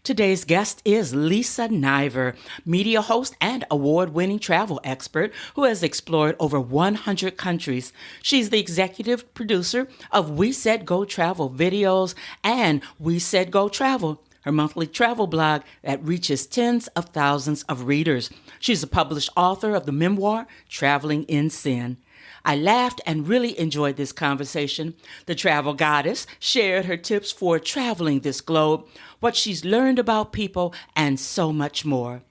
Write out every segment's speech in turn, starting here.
Today's guest is Lisa Niver, media host and award-winning travel expert who has explored over 100 countries. She's the executive producer of We Said Go Travel videos and We Said Go Travel, her monthly travel blog that reaches tens of thousands of readers. She's a published author of the memoir, Traveling in Sin. I laughed and really enjoyed this conversation. The travel goddess shared her tips for traveling this globe, what she's learned about people, and so much more.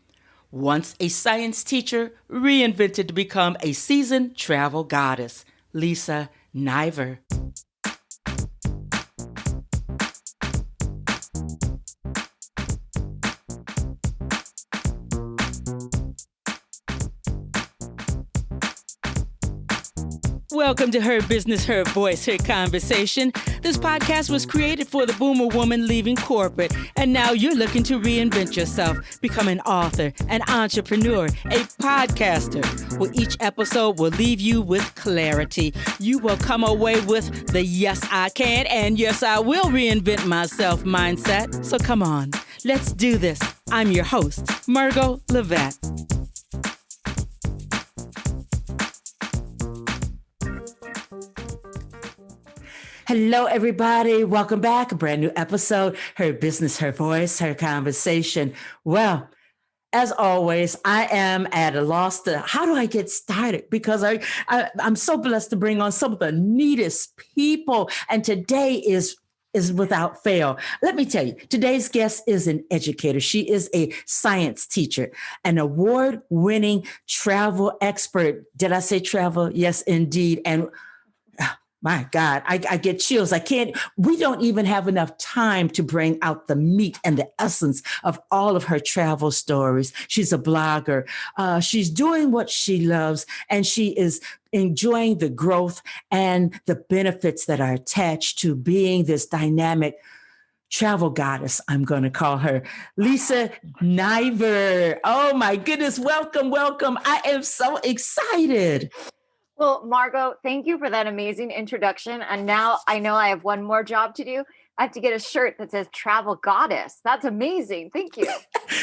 Once a science teacher, reinvented to become a seasoned travel goddess, Lisa Niver. Welcome to Her Business, Her Voice, Her Conversation. This podcast was created for the boomer woman leaving corporate, and now you're looking to reinvent yourself, become an author, an entrepreneur, a podcaster. Well, each episode will leave you with clarity. You will come away with the yes, I can and yes, I will reinvent myself mindset. So come on, let's do this. I'm your host, Margot Levette. Hello, everybody. Welcome back. A brand new episode. Her Business, Her Voice, Her Conversation. Well, as always, I am at a loss to how do I get started? Because I'm so blessed to bring on some of the neatest people. And today is without fail. Let me tell you, today's guest is an educator. She is a science teacher, an award-winning travel expert. Did I say travel? Yes, indeed. And my God, I get chills. We don't even have enough time to bring out the meat and the essence of all of her travel stories. She's a blogger. She's doing what she loves, and she is enjoying the growth and the benefits that are attached to being this dynamic travel goddess, I'm going to call her, Lisa Niver. Oh my goodness. Welcome, welcome. I am so excited. Well, Margot, thank you for that amazing introduction. And now I know I have one more job to do. I have to get a shirt that says Travel Goddess. That's amazing. Thank you.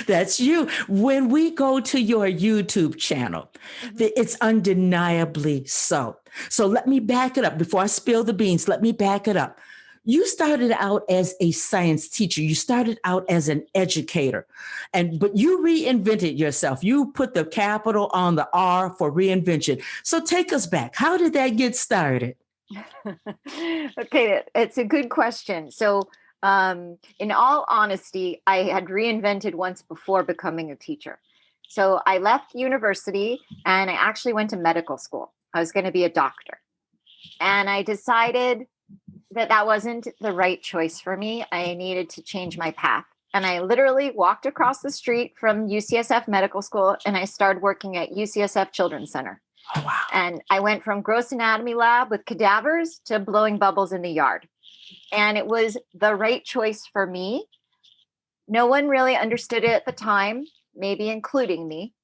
That's you. When we go to your YouTube channel, it's undeniably so. So let me back it up. Before I spill the beans, let me back it up. You started out as a science teacher. You started out as an educator, but you reinvented yourself. You put the capital on the R for reinvention. So take us back. How did that get started? Okay, it's a good question. So in all honesty, I had reinvented once before becoming a teacher. So I left university and I actually went to medical school. I was going to be a doctor. And I decided that wasn't the right choice for me. I needed to change my path. And I literally walked across the street from UCSF Medical School and I started working at UCSF Children's Center. Oh, wow. And I went from gross anatomy lab with cadavers to blowing bubbles in the yard. And it was the right choice for me. No one really understood it at the time, maybe including me,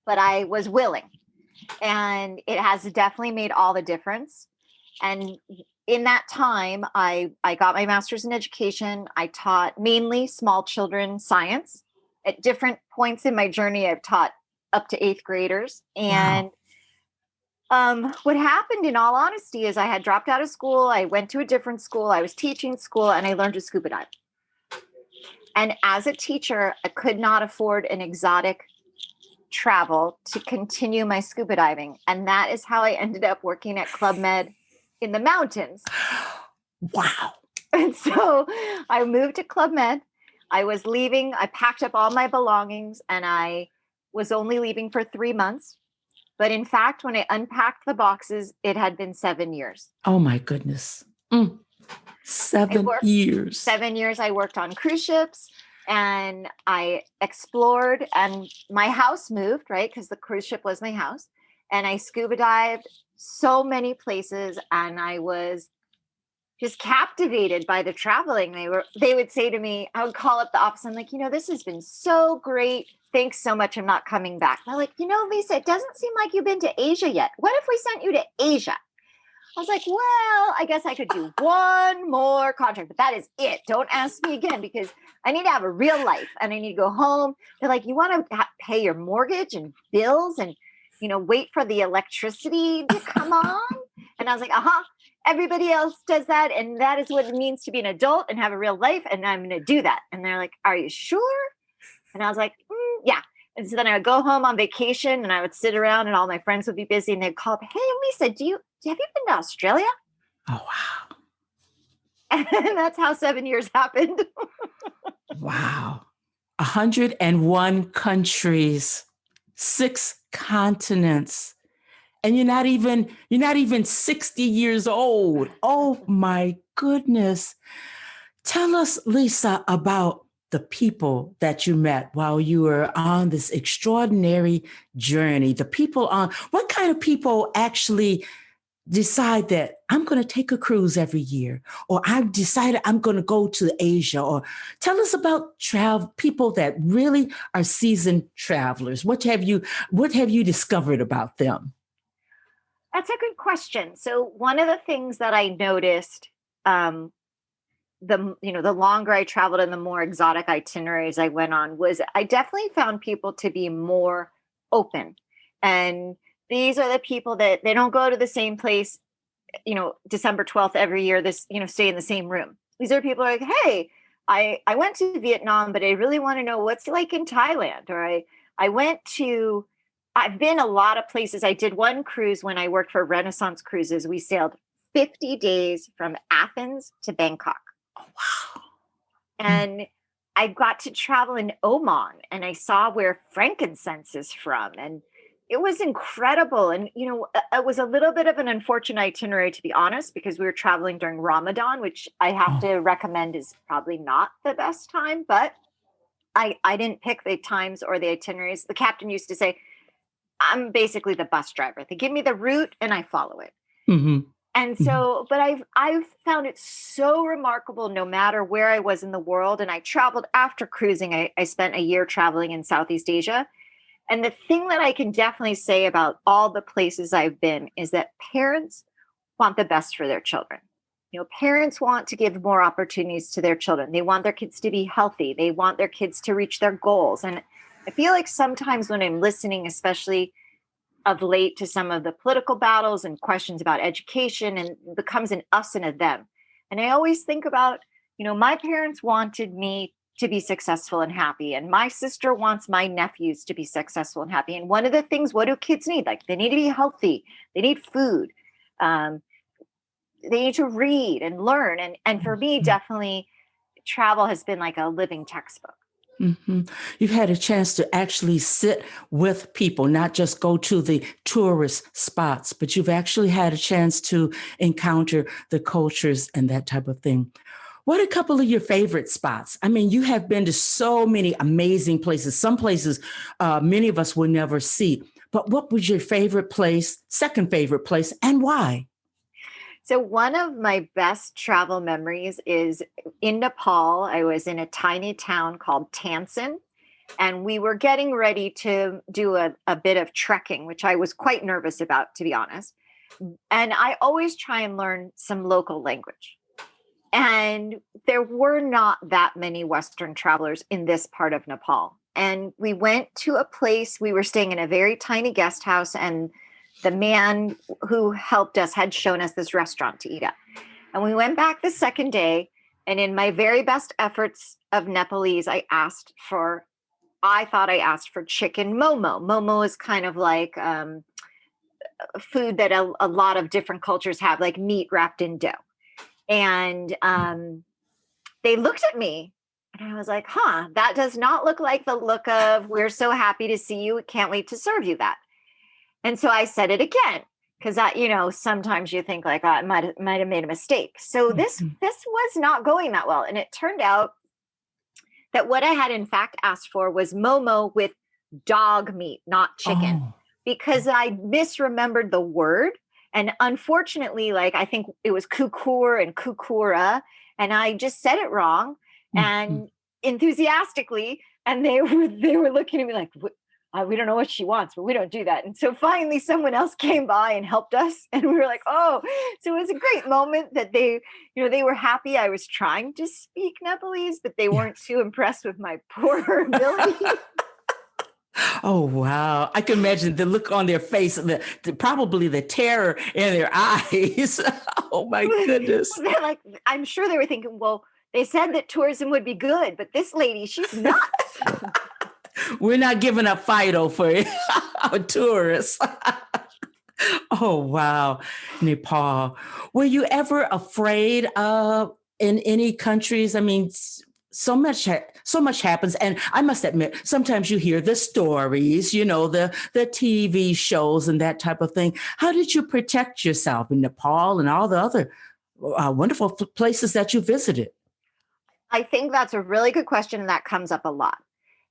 but I was willing. And it has definitely made all the difference. And in that time, I got my master's in education. I taught mainly small children science. At different points in my journey, I've taught up to 8th graders. And what happened, in all honesty, is I had dropped out of school. I went to a different school. I was teaching school, and I learned to scuba dive. And as a teacher, I could not afford an exotic travel to continue my scuba diving. And that is how I ended up working at Club Med in the mountains. Wow. And so I moved to Club Med. I was leaving. I packed up all my belongings and I was only leaving for 3 months. But in fact, when I unpacked the boxes, it had been 7 years. Oh my goodness. 7 years. 7 years I worked on cruise ships and I explored, and my house moved, right? Because the cruise ship was my house. And I scuba dived so many places, and I was just captivated by the traveling. They would say to me, I would call up the office. I'm like, this has been so great. Thanks so much. I'm not coming back. They're like, Lisa, it doesn't seem like you've been to Asia yet. What if we sent you to Asia? I was like, well, I guess I could do one more contract, but that is it. Don't ask me again because I need to have a real life and I need to go home. They're like, you want to pay your mortgage and bills and, wait for the electricity to come on? And I was like, everybody else does that. And that is what it means to be an adult and have a real life. And I'm going to do that. And they're like, are you sure? And I was like, yeah. And so then I would go home on vacation and I would sit around and all my friends would be busy and they'd call up, hey, Lisa, have you been to Australia? Oh, wow. And that's how 7 years happened. Wow. 101 countries, 6 continents. And you're not even 60 years old. Oh my goodness. Tell us, Lisa, about the people that you met while you were on this extraordinary journey. What kind of people actually decide that I'm going to take a cruise every year, or I've decided I'm going to go to Asia, or tell us about people that really are seasoned travelers. What have you discovered about them? That's a good question. So one of the things that I noticed, the longer I traveled and the more exotic itineraries I went on, was I definitely found people to be more open. And these are the people that they don't go to the same place, December 12th every year, stay in the same room. These are people like, hey, I went to Vietnam, but I really want to know what's it like in Thailand. Or I've been a lot of places. I did one cruise when I worked for Renaissance Cruises. We sailed 50 days from Athens to Bangkok. Oh, wow. And I got to travel in Oman and I saw where frankincense is from. And it was incredible. And, it was a little bit of an unfortunate itinerary, to be honest, because we were traveling during Ramadan, which I have to recommend is probably not the best time. But I didn't pick the times or the itineraries. The captain used to say, I'm basically the bus driver. They give me the route and I follow it. Mm-hmm. And so, but I've found it so remarkable no matter where I was in the world. And I traveled after cruising. I spent a year traveling in Southeast Asia. And the thing that I can definitely say about all the places I've been is that parents want the best for their children. Parents want to give more opportunities to their children. They want their kids to be healthy. They want their kids to reach their goals. And I feel like sometimes when I'm listening, especially of late, to some of the political battles and questions about education, and it becomes an us and a them. And I always think about, my parents wanted me to be successful and happy. And my sister wants my nephews to be successful and happy. And one of the things, what do kids need? Like they need to be healthy. They need food. They need to read and learn. And for me, definitely travel has been like a living textbook. Mm-hmm. You've had a chance to actually sit with people, not just go to the tourist spots, but you've actually had a chance to encounter the cultures and that type of thing. What are a couple of your favorite spots? I mean, you have been to so many amazing places, some places many of us will never see. But what was your favorite place, second favorite place, and why? So one of my best travel memories is in Nepal. I was in a tiny town called Tansen, and we were getting ready to do a bit of trekking, which I was quite nervous about, to be honest. And I always try and learn some local language. And there were not that many Western travelers in this part of Nepal. And we went to a place, we were staying in a very tiny guest house, and the man who helped us had shown us this restaurant to eat at. And we went back the second day, and in my very best efforts of Nepalese, I thought I asked for chicken momo. Momo is kind of like food that a lot of different cultures have, like meat wrapped in dough. And they looked at me and I was like, that does not look like the look of, we're so happy to see you. Can't wait to serve you that. And so I said it again, because sometimes you think like, I might have made a mistake. So this was not going that well. And it turned out that what I had in fact asked for was momo with dog meat, not chicken, because I misremembered the word. And unfortunately, like I think it was kukur and kukura, and I just said it wrong and enthusiastically, and they were looking at me like, we don't know what she wants, but we don't do that. And so finally someone else came by and helped us. And we were like, oh, so it was a great moment that they were happy I was trying to speak Nepalese, but they weren't too impressed with my poor ability. Oh, wow. I can imagine the look on their face, probably the terror in their eyes. Oh, my goodness. They're like, I'm sure they were thinking, well, they said that tourism would be good, but this lady, she's nuts. We're not giving up Fido for our tourists. Oh, wow. Nepal. Were you ever afraid in any countries? I mean, so much happens. And I must admit, sometimes you hear the stories, the TV shows and that type of thing. How did you protect yourself in Nepal and all the other wonderful places that you visited? I think that's a really good question, and that comes up a lot.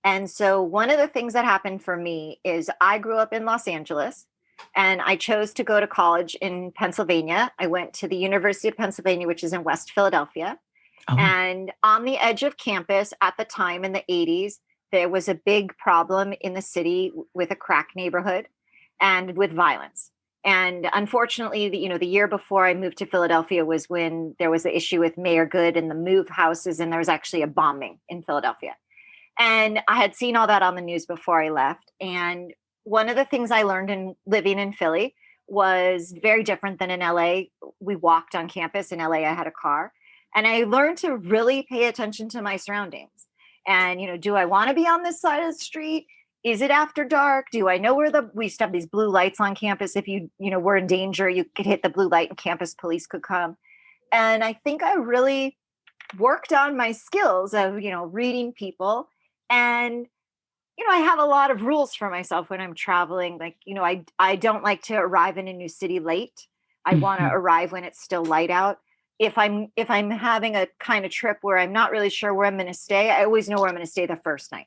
And so one of the things that happened for me is I grew up in Los Angeles, and I chose to go to college in Pennsylvania. I went to the University of Pennsylvania, which is in West Philadelphia. Oh. And on the edge of campus at the time in the 80s, there was a big problem in the city with a crack neighborhood and with violence. And unfortunately, the year before I moved to Philadelphia was when there was the issue with Mayor Good and the move houses, and there was actually a bombing in Philadelphia. And I had seen all that on the news before I left. And one of the things I learned in living in Philly was very different than in LA. We walked on campus. In LA, I had a car. And I learned to really pay attention to my surroundings. And, do I want to be on this side of the street? Is it after dark? Do I know where we used to have these blue lights on campus? If you were in danger, you could hit the blue light and campus police could come. And I think I really worked on my skills of, reading people. And, I have a lot of rules for myself when I'm traveling. Like, I don't like to arrive in a new city late. I want to arrive when it's still light out. If I'm having a kind of trip where I'm not really sure where I'm going to stay, I always know where I'm going to stay the first night.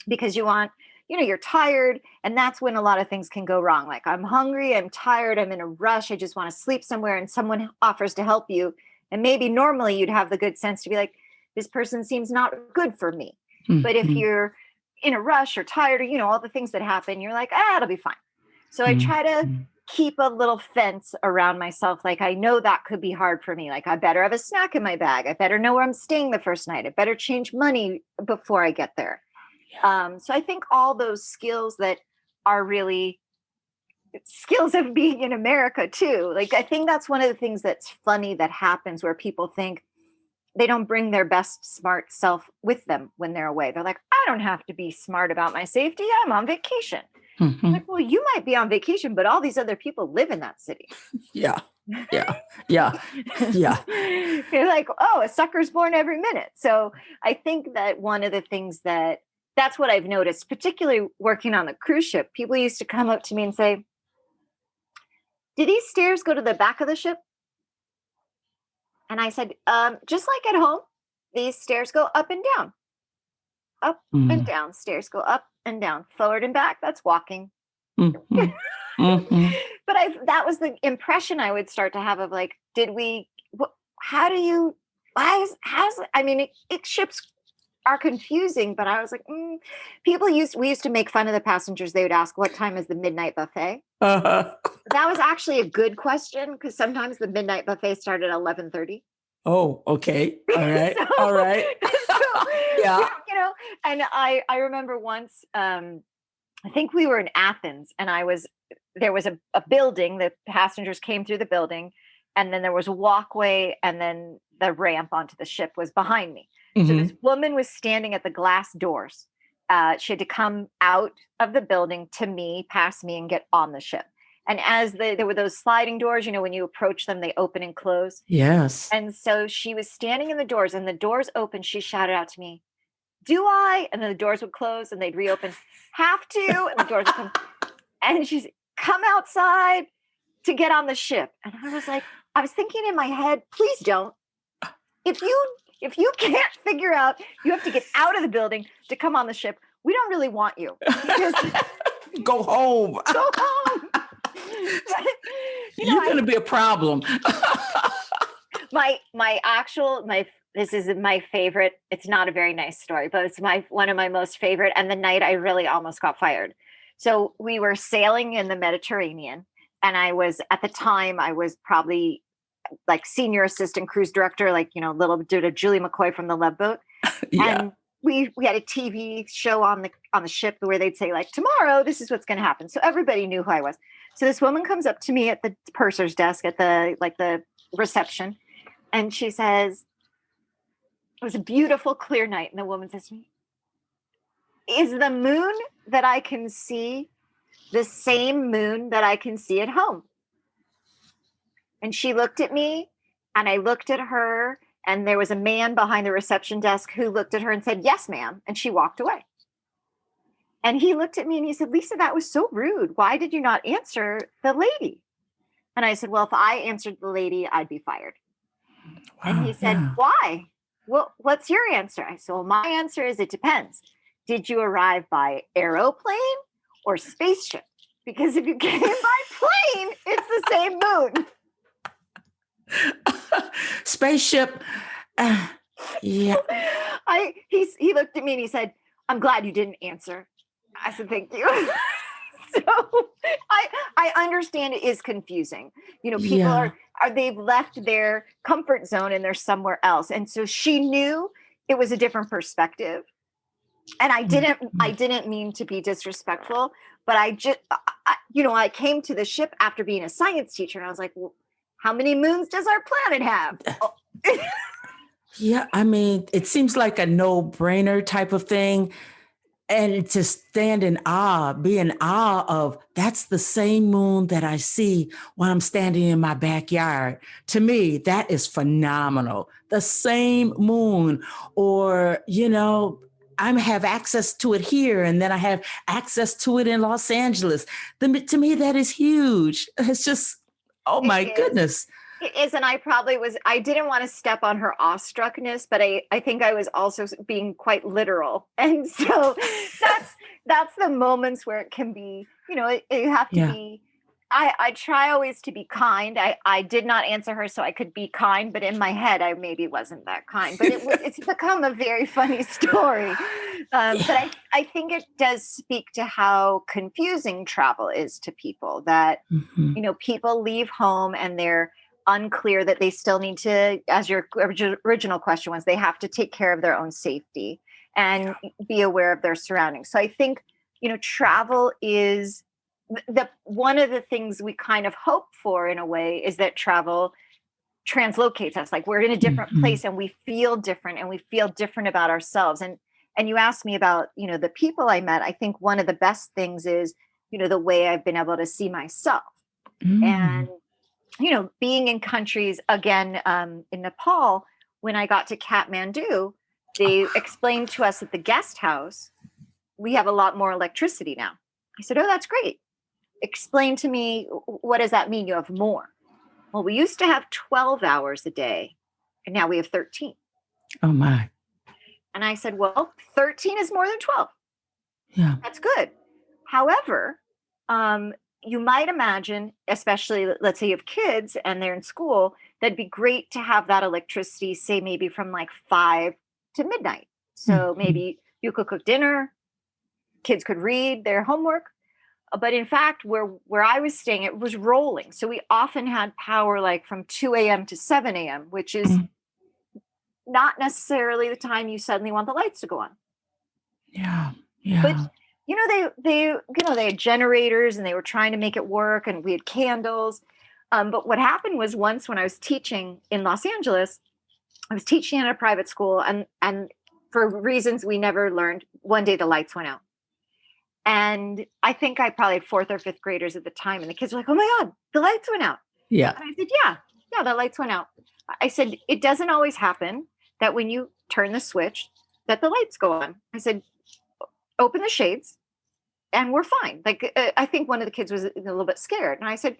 Because you're tired, and that's when a lot of things can go wrong. Like, I'm hungry, I'm tired, I'm in a rush, I just want to sleep somewhere, and someone offers to help you. And maybe normally you'd have the good sense to be like, this person seems not good for me. Mm-hmm. But if you're in a rush or tired or, all the things that happen, you're like, it'll be fine. So I try to keep a little fence around myself. Like, I know that could be hard for me. Like, I better have a snack in my bag. I better know where I'm staying the first night. I better change money before I get there. So I think all those skills that are really skills of being in America too. Like, I think that's one of the things that's funny that happens, where people think they don't bring their best smart self with them when they're away. They're like, I don't have to be smart about my safety. I'm on vacation. Mm-hmm. Like, well, you might be on vacation, but all these other people live in that city. Yeah. You're like, oh, a sucker's born every minute. So I think that one of the things that's what I've noticed, particularly working on the cruise ship. People used to come up to me and say, do these stairs go to the back of the ship? And I said, just like at home, these stairs go up and down. Up and down. Stairs go up and down. Forward and back, that's walking. Mm-hmm. Mm-hmm. But that was the impression I would start to have of like, ships are confusing, but I was like, we used to make fun of the passengers. They would ask, what time is the midnight buffet? Uh-huh. That was actually a good question, because sometimes the midnight buffet started at 11:30. Oh, okay. All right. All right. Yeah. And I remember once, I think we were in Athens, and there was a building. The passengers came through the building, and then there was a walkway, and then the ramp onto the ship was behind me. Mm-hmm. So this woman was standing at the glass doors. She had to come out of the building to me, past me, and get on the ship. And as there were those sliding doors, when you approach them, they open and close. Yes. And so she was standing in the doors, and the doors opened. She shouted out to me, do I? And then the doors would close and they'd reopen. Have to. And the doors would come. And she's come outside to get on the ship. And I was thinking in my head, please don't. If you can't figure out, you have to get out of the building to come on the ship, we don't really want you. Go home. Go home. You're going to be a problem. My This is my favorite. It's not a very nice story, but it's one of my most favorite. And the night I really almost got fired. So we were sailing in the Mediterranean, and at the time I was probably like senior assistant cruise director, like, little bit of Julie McCoy from the Love Boat. Yeah. And we had a TV show on the ship where they'd say, like, tomorrow, this is what's going to happen. So everybody knew who I was. So this woman comes up to me at the purser's desk at the reception, and she says, it was a beautiful, clear night. And the woman says to me, is the moon that I can see the same moon that I can see at home? And she looked at me, and I looked at her, and there was a man behind the reception desk who looked at her and said, yes, ma'am. And she walked away. And he looked at me and he said, Lisa, that was so rude. Why did you not answer the lady? And I said, well, if I answered the lady, I'd be fired. Wow, and he said, why? Well, what's your answer? I said, well, my answer is it depends. Did you arrive by aeroplane or spaceship? Because if you came by plane, it's the same moon. Spaceship. Yeah. He looked at me and he said, I'm glad you didn't answer. I said, thank you. So I understand it is confusing. People they've left their comfort zone and they're somewhere else. And so she knew it was a different perspective. And I didn't mean to be disrespectful, but I came to the ship after being a science teacher, and I was like, well, how many moons does our planet have? Yeah, I mean, it seems like a no-brainer type of thing. And to stand in awe, be in awe of, that's the same moon that I see when I'm standing in my backyard. To me, that is phenomenal. The same moon, or, I have access to it here, and then I have access to it in Los Angeles. To me, that is huge. It's just, oh my goodness. It is. And I didn't want to step on her awestruckness, but I think I was also being quite literal. And so that's the moments where it can be, you have to be, I try always to be kind. I did not answer her so I could be kind, but in my head, I maybe wasn't that kind, but it's become a very funny story. But I think it does speak to how confusing travel is to people, that, people leave home and they're unclear that they still need to, as your original question was, they have to take care of their own safety and be aware of their surroundings. So I think, travel is one of the things we kind of hope for, in a way, is that travel translocates us. Like, we're in a different place and we feel different, and we feel different about ourselves. And you asked me about, the people I met. I think one of the best things is, the way I've been able to see myself. And being in countries, again, in Nepal, when I got to Kathmandu, they explained to us at the guest house, we have a lot more electricity now. I said, oh, that's great. Explain to me, what does that mean? You have more? Well, we used to have 12 hours a day, and now we have 13. Oh, my. And I said, well, 13 is more than 12. Yeah. That's good. However, you might imagine, especially, let's say you have kids and they're in school, that'd be great to have that electricity, say maybe from like 5 to midnight. So maybe you could cook dinner, kids could read their homework. But in fact, where I was staying, it was rolling. So we often had power like from 2 a.m. to 7 a.m., which is not necessarily the time you suddenly want the lights to go on. Yeah. Yeah. But they had generators and they were trying to make it work, and we had candles. But what happened was, once when I was teaching in Los Angeles, I was teaching at a private school, and for reasons we never learned, one day the lights went out. And I think I probably had 4th or 5th graders at the time, and the kids were like, oh my God, the lights went out. Yeah. And I said, yeah, the lights went out. I said, it doesn't always happen that when you turn the switch that the lights go on. I said, open the shades and we're fine. Like, I think one of the kids was a little bit scared. And I said,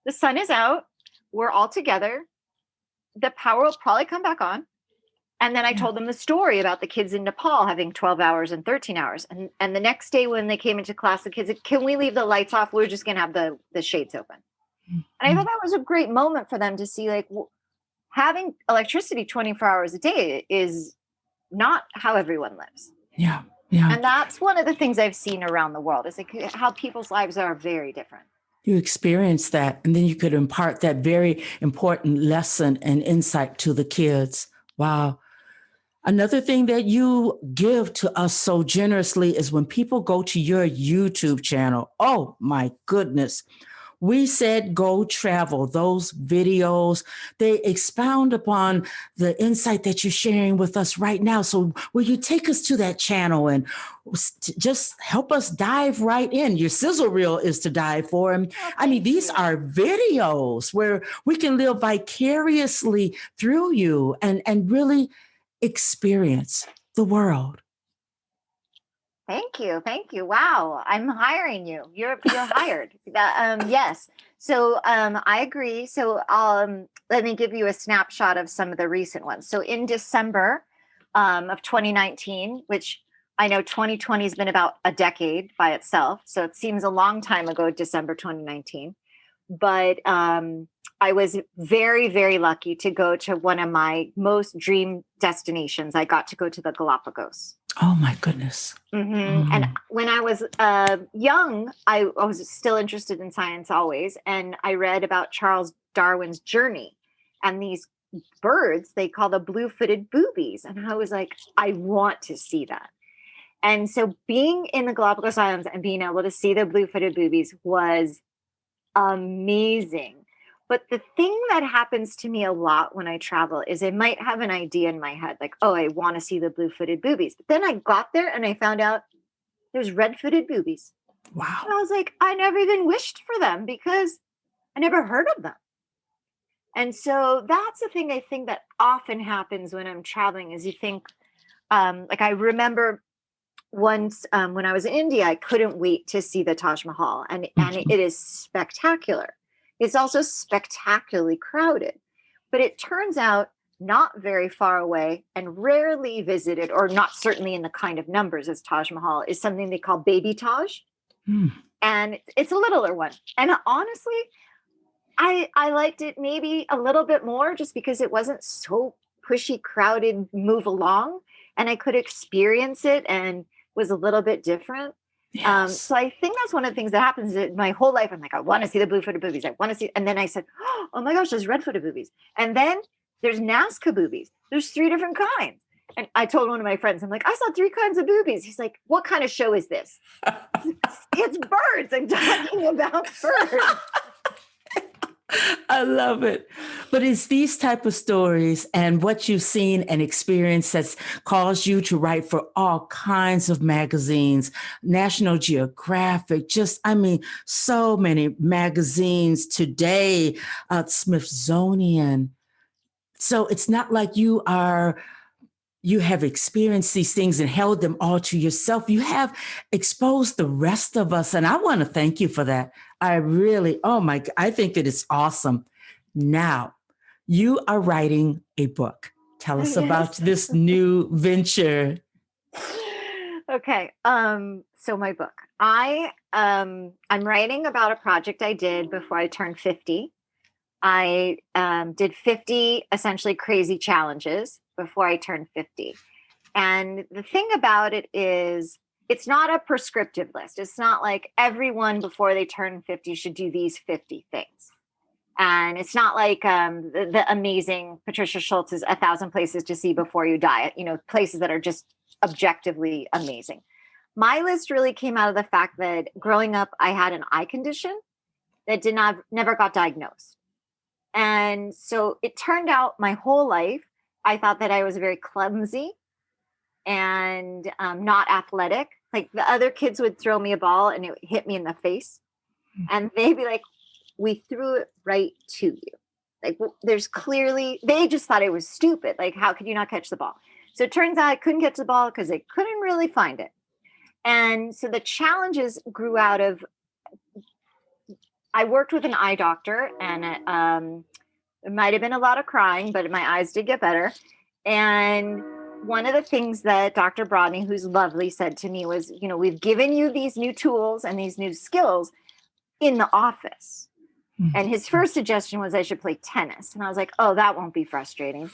the sun is out. We're all together. The power will probably come back on. And then I told them the story about the kids in Nepal having 12 hours and 13 hours. And the next day when they came into class, the kids said, can we leave the lights off? We're just going to have the shades open. And I thought that was a great moment for them to see, like, having electricity 24 hours a day is not how everyone lives. Yeah. Yeah. And that's one of the things I've seen around the world is like how people's lives are very different. You experience that, and then you could impart that very important lesson and insight to the kids. Wow. Another thing that you give to us so generously is when people go to your YouTube channel. Oh my goodness. We said go travel. Those videos, they expound upon the insight that you're sharing with us right now. So will you take us to that channel and just help us dive right in? Your sizzle reel is to dive for. And I mean, these are videos where we can live vicariously through you and really experience the world. Thank you. Thank you. Wow. I'm hiring you. You're hired. Yes. So I agree. So let me give you a snapshot of some of the recent ones. So in December of 2019, which I know 2020 has been about a decade by itself. So it seems a long time ago, December 2019. But I was very, very lucky to go to one of my most dream destinations. I got to go to the Galapagos. Oh my goodness. Mm-hmm. And when I was young, I was still interested in science always. And I read about Charles Darwin's journey and these birds they call the blue-footed boobies. And I was like, I want to see that. And so being in the Galapagos Islands and being able to see the blue-footed boobies was amazing. But the thing that happens to me a lot when I travel is I might have an idea in my head, like, oh, I want to see the blue-footed boobies. But then I got there and I found out there's red-footed boobies. Wow. And I was like, I never even wished for them because I never heard of them. And so that's the thing I think that often happens when I'm traveling is you think, like I remember once when I was in India, I couldn't wait to see the Taj Mahal. And it is spectacular. It's also spectacularly crowded. But it turns out not very far away and rarely visited, or not certainly in the kind of numbers as Taj Mahal, is something they call Baby Taj. And it's a littler one. And honestly, I liked it maybe a little bit more just because it wasn't so pushy, crowded, move along. And I could experience it and was a little bit different. Yes. So I think that's one of the things that happens in my whole life. I'm like, I want to see the blue-footed boobies. I want to see. And then I said, oh my gosh, there's red-footed boobies. And then there's Nazca boobies. There's 3 different kinds. And I told one of my friends, I'm like, I saw 3 kinds of boobies. He's like, what kind of show is this? It's birds. I'm talking about birds. I love it. But it's these type of stories and what you've seen and experienced that's caused you to write for all kinds of magazines, National Geographic, so many magazines today, Smithsonian. So it's not like you have experienced these things and held them all to yourself. You have exposed the rest of us. And I want to thank you for that. I think that it's awesome. Now, you are writing a book. Tell us about this new venture. Okay. So my book, I'm writing about a project I did before I turned 50. I did 50 essentially crazy challenges before I turned 50. And the thing about it is it's not a prescriptive list. It's not like everyone before they turn 50 should do these 50 things. And it's not like the amazing Patricia Schultz's 1,000 Places to See Before You Die, places that are just objectively amazing. My list really came out of the fact that growing up, I had an eye condition that never got diagnosed. And so it turned out my whole life, I thought that I was very clumsy and not athletic. Like the other kids would throw me a ball and it would hit me in the face. And they'd be like, we threw it right to you. Like they just thought it was stupid. Like, how could you not catch the ball? So it turns out I couldn't catch the ball because they couldn't really find it. And so the challenges grew out of, I worked with an eye doctor and it might've been a lot of crying, but my eyes did get better. And one of the things that Dr. Brodney, who's lovely, said to me was, we've given you these new tools and these new skills in the office. And his first suggestion was I should play tennis. And I was like, oh, that won't be frustrating.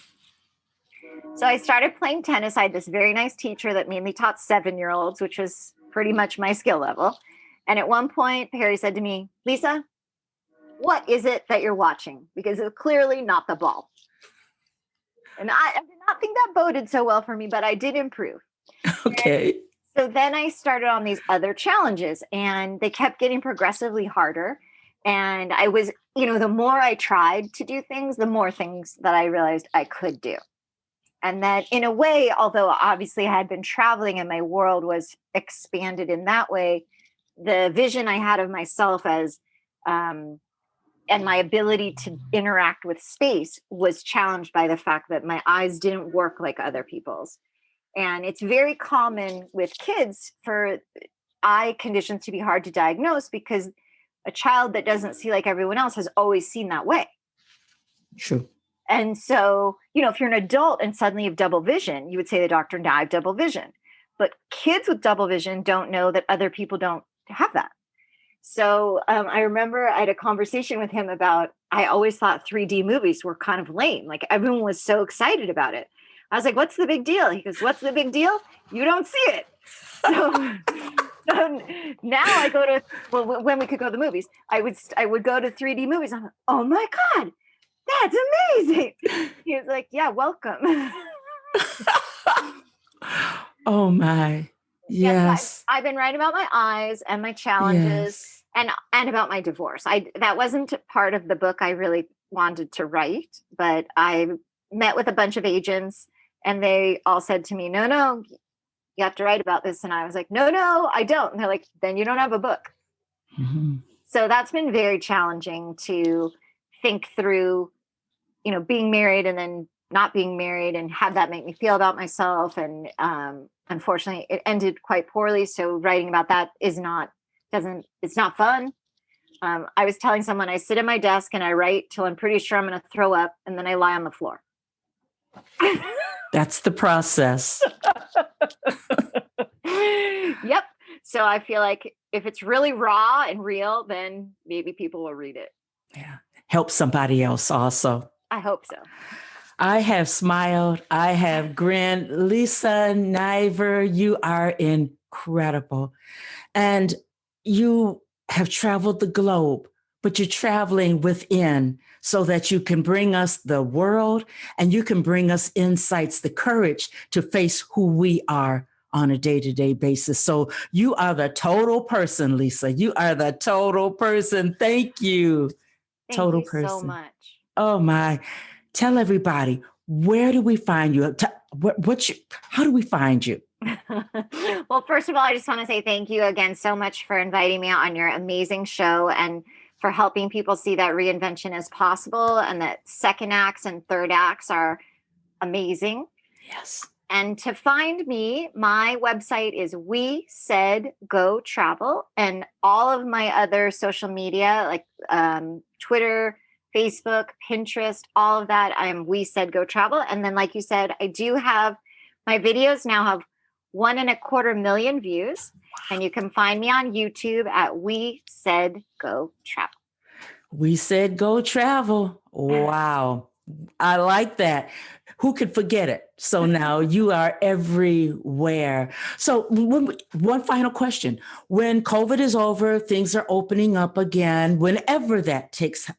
So I started playing tennis. I had this very nice teacher that mainly taught 7-year-olds, which was pretty much my skill level. And at one point, Perry said to me, Lisa, what is it that you're watching? Because it's clearly not the ball. And I did not think that boded so well for me, but I did improve. Okay. And so then I started on these other challenges, and they kept getting progressively harder. And I was, the more I tried to do things, the more things that I realized I could do. And that in a way, although obviously I had been traveling and my world was expanded in that way, the vision I had of myself as, and my ability to interact with space was challenged by the fact that my eyes didn't work like other people's. And it's very common with kids for eye conditions to be hard to diagnose because a child that doesn't see like everyone else has always seen that way. True. And so, if you're an adult and suddenly you have double vision, you would say to the doctor, now I have double vision. But kids with double vision don't know that other people don't have that. So I remember I had a conversation with him about, I always thought 3D movies were kind of lame. Like everyone was so excited about it. I was like, what's the big deal? He goes, what's the big deal? You don't see it. So now I go to, when we could go to the movies, I would go to 3D movies. I'm like, oh my God, that's amazing. He was like, yeah, welcome. Oh my. Yes. I've been writing about my eyes and my challenges and about my divorce. That wasn't part of the book I really wanted to write, but I met with a bunch of agents and they all said to me, no, you have to write about this. And I was like, no, I don't. And they're like, then you don't have a book. Mm-hmm. So that's been very challenging to think through, being married and then not being married and have that make me feel about myself. And unfortunately, it ended quite poorly. So writing about that it's not fun. I was telling someone I sit at my desk and I write till I'm pretty sure I'm going to throw up and then I lie on the floor. That's the process. Yep. So I feel like if it's really raw and real, then maybe people will read it. Yeah. Help somebody else also. I hope so. I have smiled. I have grinned. Lisa Niver, you are incredible. And you have traveled the globe, but you're traveling within so that you can bring us the world and you can bring us insights, the courage to face who we are on a day-to-day basis. So you are the total person, Lisa. You are the total person. Thank you. Thank you so much. Oh my. Tell everybody, where do we find you? How do we find you? Well, first of all, I just want to say thank you again so much for inviting me on your amazing show and for helping people see that reinvention is possible and that second acts and third acts are amazing. Yes. And to find me, my website is We Said Go Travel, and all of my other social media like Twitter, Facebook, Pinterest, all of that, I'm We Said Go Travel. And then, like you said, I do have my videos now have 1.25 million views, and you can find me on YouTube at We Said Go Travel. We Said Go Travel. Wow. I like that. Who could forget it? So now you are everywhere. So one final question. When COVID is over, things are opening up again, whenever that takes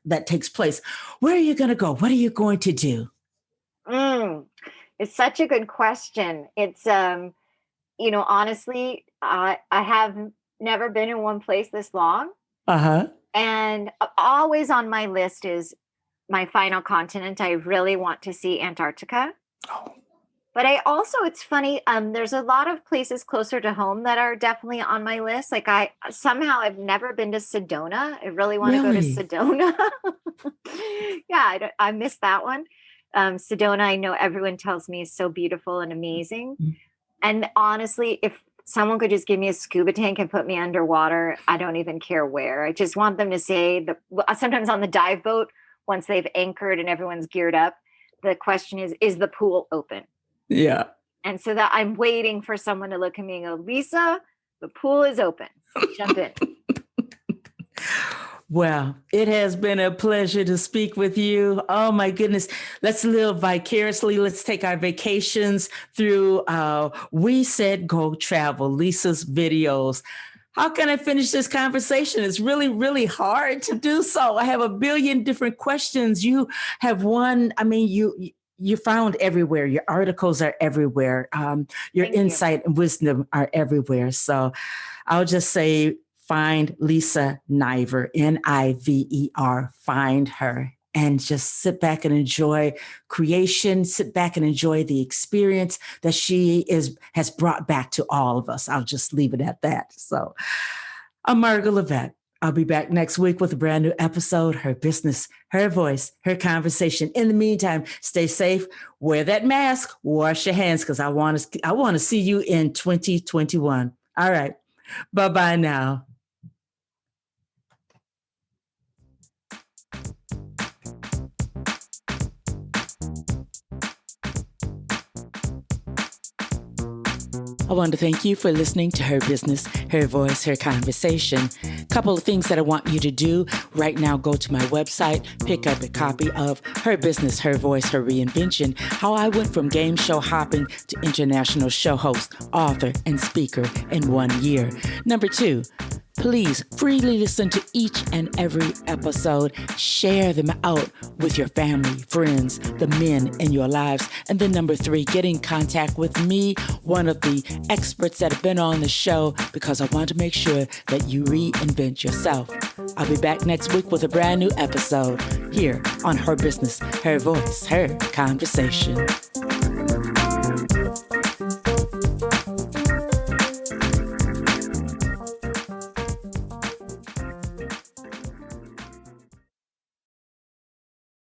place, where are you going to go? What are you going to do? It's such a good question. It's, honestly, I have never been in one place this long. Uh-huh. And always on my list is my final continent. I really want to see Antarctica. Oh. But it's funny, there's a lot of places closer to home that are definitely on my list. Like I've never been to Sedona. I really want to go to Sedona. Yeah, I missed that one. Sedona, I know everyone tells me is so beautiful and amazing. Mm-hmm. And honestly, if someone could just give me a scuba tank and put me underwater, I don't even care where. I just want them to say sometimes on the dive boat, once they've anchored and everyone's geared up, the question is the pool open? Yeah. And so that I'm waiting for someone to look at me and go, Lisa, the pool is open. Jump in. Well, it has been a pleasure to speak with you. Oh my goodness. Let's live vicariously. Let's take our vacations through We Said Go Travel, Lisa's videos. How can I finish this conversation? It's really, really hard to do so. I have a billion different questions. You have one. I mean, you found everywhere. Your articles are everywhere. Your Thank you. insight and wisdom are everywhere. So I'll just say, find Lisa Niver, Niver. Find her and just sit back and enjoy creation. Sit back and enjoy the experience that has brought back to all of us. I'll just leave it at that. So I'm Margaret Levette. I'll be back next week with a brand new episode, Her Business, Her Voice, Her Conversation. In the meantime, stay safe, wear that mask, wash your hands, because I want to see you in 2021. All right. Bye-bye now. I want to thank you for listening to Her Business, Her Voice, Her Conversation. Couple of things that I want you to do right now. Go to my website, pick up a copy of Her Business, Her Voice, Her Reinvention, how I went from game show hopping to international show host, author, and speaker in 1 year. Number 2, please freely listen to each and every episode. Share them out with your family, friends, the men in your lives. And then number 3, get in contact with me, one of the experts that have been on the show, because I want to make sure that you reinvent yourself. I'll be back next week with a brand new episode here on Her Business, Her Voice, Her Conversation.